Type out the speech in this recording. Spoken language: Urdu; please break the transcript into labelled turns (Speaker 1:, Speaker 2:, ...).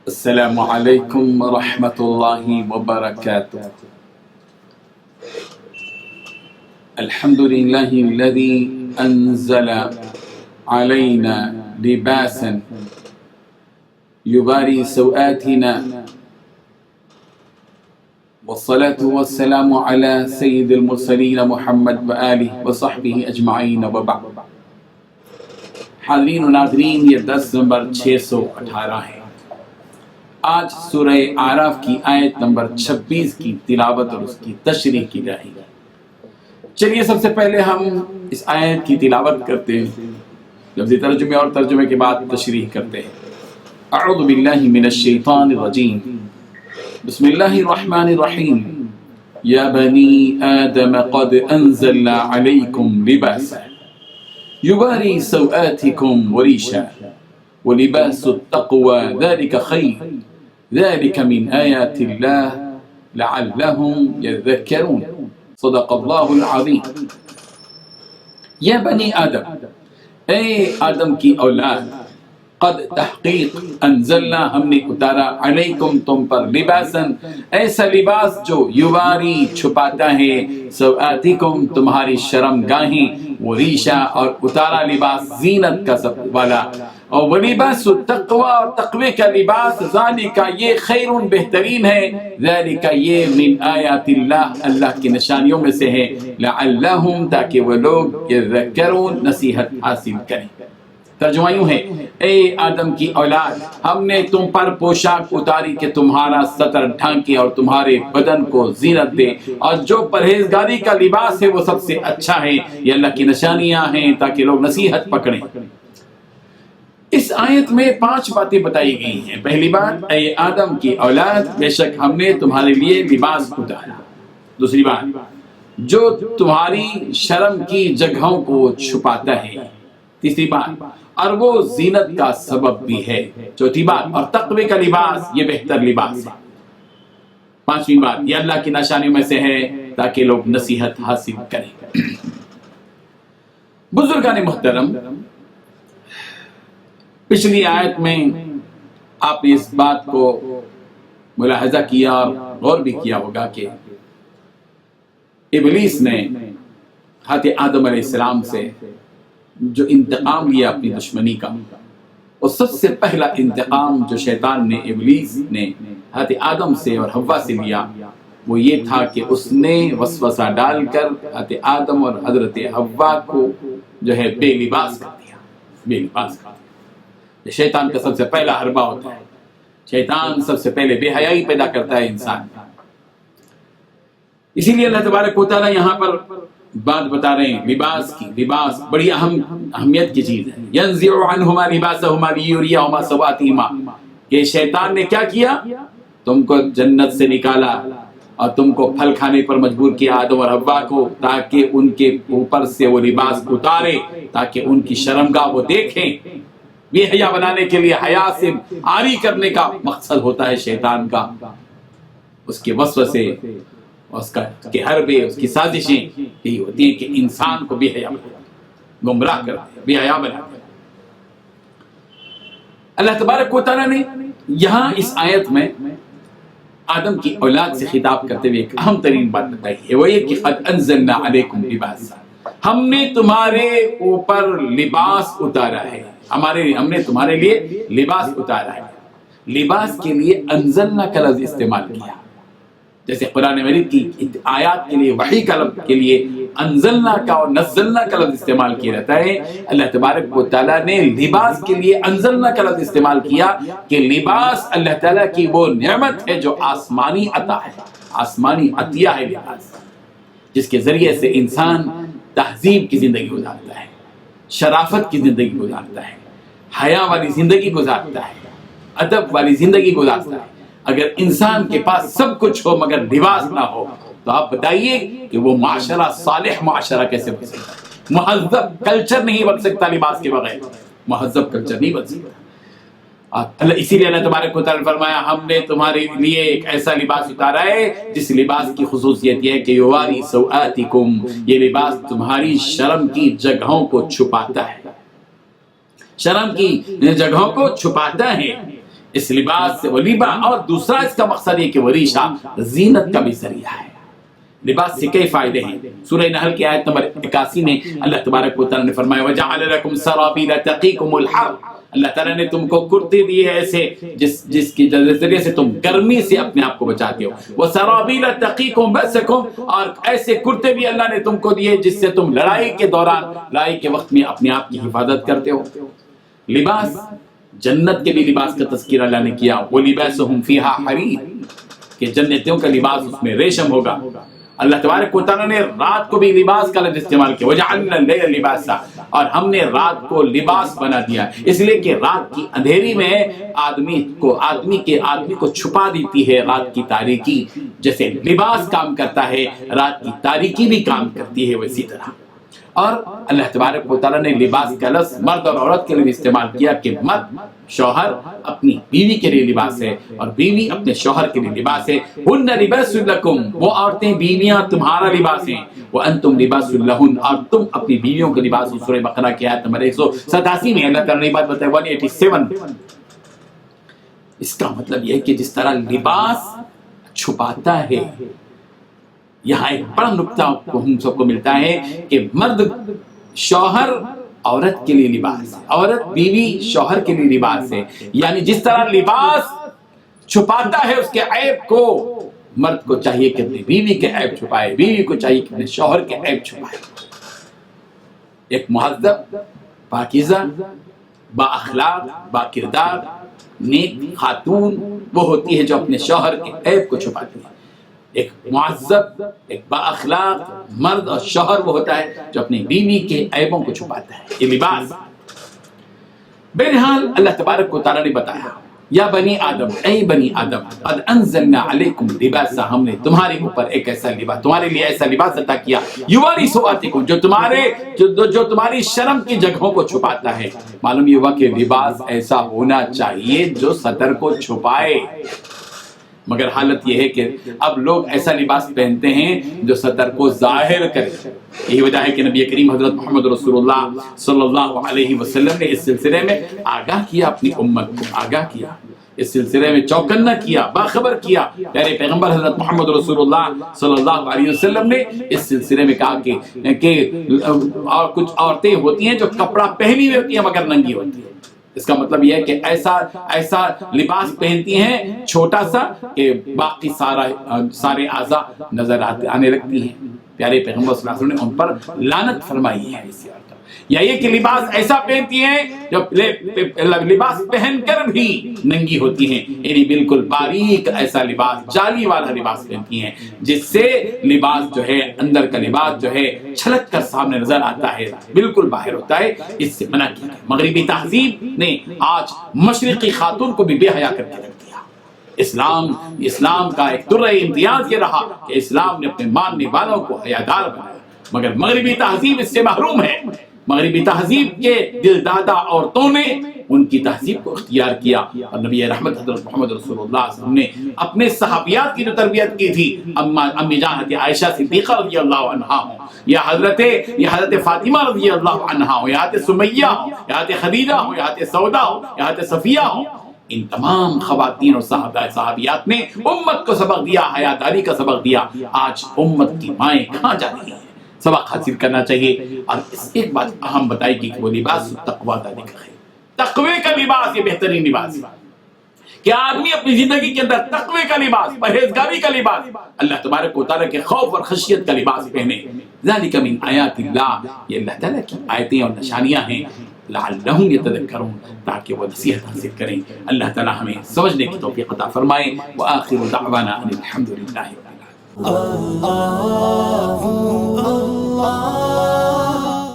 Speaker 1: السلام عليكم ورحمة الله وبركاته. الحمد لله الذي أنزل علينا لباسا يباري سوآتنا، والصلاة والسلام على سيد المرسلين محمد وآله وصحبه أجمعين وبعد. حاضرین و ناظرین، یہ درس نمبر 618 ہے۔ آج سورہ اعراف کی آیت نمبر 26 کی تلاوت اور اس کی تشریح کی جائے گی۔ چلیے سب سے پہلے ہم اس آیت کی تلاوت کرتے ہیں، لفظی ترجمے اور ترجمے کے بعد تشریح کرتے ہیں۔ اعوذ باللہ من الشیطان الرجیم، بسم اللہ الرحمن الرحیم۔ یا بنی آدم قد انزلنا علیکم لباسا یواری سوآتکم وریشا ولباس التقوى ذلك خير ذلك من آيات الله لعلهم يذكرون صدق الله العظيم۔ یا بنی آدم، اے آدم کی اولاد، قد تحقیق انزلنا ہم نے اتارا علیکم تم پر لباسن ایسا لباس جو یواری چھپاتا ہے سوآتکم تمہاری شرم گاہیں، وریشا اور اتارا لباس زینت کا سب والا، اور ولباس التقوی اور تقوی کا لباس، ذالک یہ خیر بہترین ہے، ذالک یہ من آیات اللہ اللہ کی نشانیوں میں سے ہے، لعلہم تاکہ وہ لوگ یذکرون نصیحت حاصل کریں۔ ترجمہ یوں ہے، اے آدم کی اولاد، ہم نے تم پر پوشاک اتاری کہ تمہارا ستر ڈھانکے اور تمہارے بدن کو زینت دے، اور جو پرہیزگاری کا لباس ہے وہ سب سے اچھا ہے، یہ اللہ کی نشانیاں ہیں تاکہ لوگ نصیحت پکڑیں۔ اس آیت میں 5 باتیں بتائی گئی ہیں۔ پہلی بات، اے آدم کی اولاد، بے شک ہم نے تمہارے لیے لباس اتارا۔ دوسری بات، جو تمہاری شرم کی جگہوں کو چھپاتا ہے۔ تیسری بات، اور وہ زینت کا سبب بھی ہے۔ چوتھی بات، اور تقوی کا لباس یہ بہتر لباس ہے۔ پانچویں بات، یہ اللہ کی نشانیوں میں سے ہے تاکہ لوگ نصیحت حاصل کریں۔ بزرگان محترم، پچھلی آیت میں آپ نے اس بات کو ملاحظہ کیا اور غور بھی کیا ہوگا کہ ابلیس نے حضرت آدم علیہ السلام سے جو انتقام لیا اپنی دشمنی کا، اور سب سے پہلا انتقام جو شیطان نے، ابلیس نے حضرت آدم سے اور حوا سے لیا، وہ یہ تھا کہ اس نے وسوسہ ڈال کر حضرت آدم اور حضرت حوا کو جو ہے بے لباس کر دیا، بے لباس کر دیا۔ یہ شیطان کا سب سے پہلا حربہ ہوتا ہے۔ شیطان سب سے پہلے بے حیائی پیدا کرتا ہے انسان۔ اسی لیے اللہ تبارک و تعالیٰ یہاں پر بات بتا رہے ہیں لباس کی۔ لباس بڑی اہمیت کی چیز ہے۔ يَنزِعُ عَنْهُمَا لِبَاسَهُمَا لِيُرِيَهُمَا سَوْآتِهِمَا، کہ شیطان نے کیا کیا؟ تم کو جنت سے نکالا اور تم کو پھل کھانے پر مجبور کیا، آدم اور حوا کو، تاکہ ان کے اوپر سے وہ لباس اتارے، تاکہ ان کی شرمگاہ وہ دیکھیں۔ بے حیا بنانے کے لیے، حیا سے عاری کرنے کا مقصد ہوتا ہے شیطان کا، اس کے وسوسے، اس کے حربے، اس کی سازشیں یہی ہوتی ہیں کہ انسان کو بے حیا بنا، گمراہ کر دے، بے حیا بنا دے۔ اللہ تبارک و تعالیٰ نے یہاں اس آیت میں آدم کی اولاد سے خطاب کرتے ہوئے ایک اہم ترین بات بتائی ہے، وہ یہ کہ قد انزلنا علیکم لباسا، ہم نے تمہارے اوپر لباس اتارا ہے، ہم نے تمہارے لیے لباس اتارا ہے۔ لباس کے لیے انزلنا کا لفظ استعمال کیا، جیسے قرآن مجید کی آیات کے لیے، وحی کا لفظ کے لیے انزلنا کا اور نزلنا کا لفظ استعمال کیا جاتا ہے۔ اللہ تبارک و تعالیٰ نے لباس کے لیے انزلنا کا لفظ استعمال کیا کہ لباس اللہ تعالیٰ کی وہ نعمت ہے جو آسمانی عطا ہے، آسمانی عطیہ ہے لباس، جس کے ذریعے سے انسان تہذیب کی زندگی گزارتا ہے، شرافت کی زندگی گزارتا ہے، حیا والی زندگی گزارتا ہے، ادب والی زندگی گزارتا ہے۔ اگر انسان کے پاس سب کچھ ہو مگر لباس نہ ہو تو آپ بتائیے کہ وہ معاشرہ صالح معاشرہ کیسے بن سکتا ہے؟ مہذب کلچر نہیں بن سکتا لباس کے بغیر، مہذب کلچر نہیں بن سکتا۔ اسی لیے اللہ تبارک و تعالیٰ نے فرمایا ہم نے تمہارے لیے ایک ایسا لباس اتارا ہے جس لباس کی خصوصیت یہ ہے کہ یواری سوآتکم، یہ لباس تمہاری شرم کی جگہوں کو چھپاتا ہے۔ شرم کی جگہوں کو چھپاتا ہے اس لباس سے وہ لباس، اور دوسرا اس کا مقصد ہے کہ وہ ریشہ زینت کا بھی ذریعہ ہے۔ لباس سے کئی فائدے ہیں۔ سورہ نحل کی آیت نمبر 81 میں اللہ تبارک و تعالیٰ نے فرمایا وَجَعَلَ لَكُمْ سَرَابِيلَ تَقِيكُمُ الْحَرَّ، اللہ تعالیٰ نے تم کو کرتے دیے ایسے جس کی ذریعے سے تم گرمی سے اپنے آپ کو بچاتے ہو، وَسَرَابِيلَ تَقِيكُمْ بَأْسَكُمْ، اور ایسے کرتے بھی اللہ نے تم کو دیے جس سے تم لڑائی کے دوران، لڑائی کے وقت میں اپنے آپ کی حفاظت کرتے ہو۔ لباس، جنت کے بھی لباس کا تذکرہ اللہ نے کیا، وَلِبَاسُهُمْ فِيهَا حَرِيرٌ، کہ جنتیوں کا لباس اس میں ریشم ہوگا۔ اللہ تبارک و تعالیٰ نے رات کو بھی لباس کا لفظ استعمال کیا، وَجَعَلْنَا اللَّيْلَ لِبَاسًا، اور ہم نے رات کو لباس بنا دیا، اس لیے کہ رات کی اندھیری میں آدمی کو چھپا دیتی ہے رات کی تاریکی، جیسے لباس کام کرتا ہے رات کی تاریکی بھی کام کرتی ہے ویسی طرح۔ اور اللہ تبارک و تعالیٰ نے لباس کا لفظ مرد اور عورت کے لیے استعمال کیا کہ مرد شوہر اپنی بیوی کے لیے لباس ہے اور بیوی اپنے شوہر کے لیے لباس ہے۔ ہن لباس لکم، وہ عورتیں بیویاں تمہارا لباس ہیں، وانتم لباس لہن، اور تم اپنی بیویوں کے لباس ہو۔ سورہ بقرہ کی آیت نمبر 187 میں اللہ تعالیٰ نے بات بتائی 187۔ اس کا مطلب یہ ہے کہ جس طرح لباس چھپاتا ہے، یہاں ایک بڑا نکتہ ہم سب کو ملتا ہے کہ مرد شوہر عورت کے لیے لباس ہے، عورت بیوی شوہر کے لیے لباس ہے، یعنی جس طرح لباس چھپاتا ہے اس کے عیب کو، مرد کو چاہیے کہ اپنی بیوی کے عیب چھپائے، بیوی کو چاہیے کہ اپنے شوہر کے عیب چھپائے۔ ایک مہذب، پاکیزہ، با اخلاق، با کردار، نیک خاتون وہ ہوتی ہے جو اپنے شوہر کے عیب کو چھپاتی ہے۔ ایک معذب، ایک با اخلاق مرد اور شوہر وہ ہوتا ہے جو اپنی بیوی کے عیبوں کو چھپاتا ہے۔ یہ لباس، بہرحال اللہ تبارک و تعالیٰ نے بتایا یا بنی آدم، اے بنی آدم، قد انزلنا علیکم لباسا، ہم نے تمہارے اوپر ایک ایسا لباس، تمہارے لیے ایسا لباس عطا کیا، یواری سوآتکم، جو تمہاری شرم کی جگہوں کو چھپاتا ہے۔ معلوم یہ ہوا کہ لباس ایسا ہونا چاہیے جو ستر کو چھپائے، مگر حالت یہ ہے کہ اب لوگ ایسا لباس پہنتے ہیں جو ستر کو ظاہر کرے۔ یہی وجہ ہے کہ نبی کریم حضرت محمد رسول اللہ صلی اللہ علیہ وسلم نے اس سلسلے میں آگاہ کیا، اپنی امت کو آگاہ کیا، اس سلسلے میں چوکنا کیا، باخبر کیا۔ پیارے پیغمبر حضرت محمد رسول اللہ صلی اللہ علیہ وسلم نے اس سلسلے میں کہا کہ اور کچھ عورتیں ہوتی ہیں جو کپڑا پہنی ہوئی ہوتی ہیں مگر ننگی ہوتی ہیں۔ اس کا مطلب یہ ہے کہ ایسا لباس پہنتی ہیں چھوٹا سا کہ باقی سارے اعضاء نظر آنے لگتی ہیں۔ پیارے پیغمبر صلی اللہ علیہ وسلم نے ان پر لعنت فرمائی ہے اس عورتوں، یا یہ کہ لباس ایسا پہنتی ہیں جو لباس پہن کر بھی ننگی ہوتی ہیں، یعنی بالکل باریک ایسا لباس، جالی والا لباس پہنتی ہیں جس سے لباس جو ہے، اندر کا لباس جو ہے چھلک کر سامنے نظر آتا ہے، بالکل باہر ہوتا ہے۔ اس سے منع کیا گیا۔ مغربی تہذیب نے آج مشرقی خاتون کو بھی بے حیا کر کے رکھ دیا۔ اسلام کا ایک درہ امتیاز یہ رہا کہ اسلام نے اپنے ماننے والوں کو حیادار بنایا، مگر مغربی تہذیب اس سے محروم ہے۔ مغربی تہذیب کے دل دادا عورتوں نے ان کی تہذیب کو اختیار کیا، اور نبی رحمت حضرت محمد رسول اللہ صلی اللہ علیہ وسلم نے اپنے صحابیات کی جو تربیت کی تھی، امی جان حضرت عائشہ صدیقہ رضی اللہ عنہا ہوں، یا حضرت فاطمہ رضی اللہ عنہا ہوں، یا حضرت سمیہ ہوں، یا حضرت خدیجہ ہوں، یا حضرت سودا ہوں، یا حضرت صفیہ ہوں، ان تمام خواتین اور صحابیات نے امت کو سبق دیا، حیاداری کا سبق دیا۔ آج امت کی مائیں کہاں جا رہی ہیں؟ سبق حاصل کرنا چاہیے۔ اور ایک بات اہم بتائی گئی کہ وہ لباس تقویٰ کا ذکر ہے، تقوی کا لباس، یہ بہترین لباس ہے کہ آدمی اپنی زندگی کے اندر تقوی کا لباس، پرہیزگاری کا لباس، اللہ تبارک و تعالیٰ کے خوف اور خشیت کا لباس پہنے۔ ذالک من آیات اللہ، یہ اللہ تعالیٰ کی آیتیں اور نشانیاں ہیں، لعلہم یتذکرون، تاکہ وہ نصیحت حاصل کریں۔ اللہ تعالیٰ ہمیں سمجھنے کی توفیق عطا فرمائے۔ وآخر دعوانا ان الحمد للہ رب العالمین۔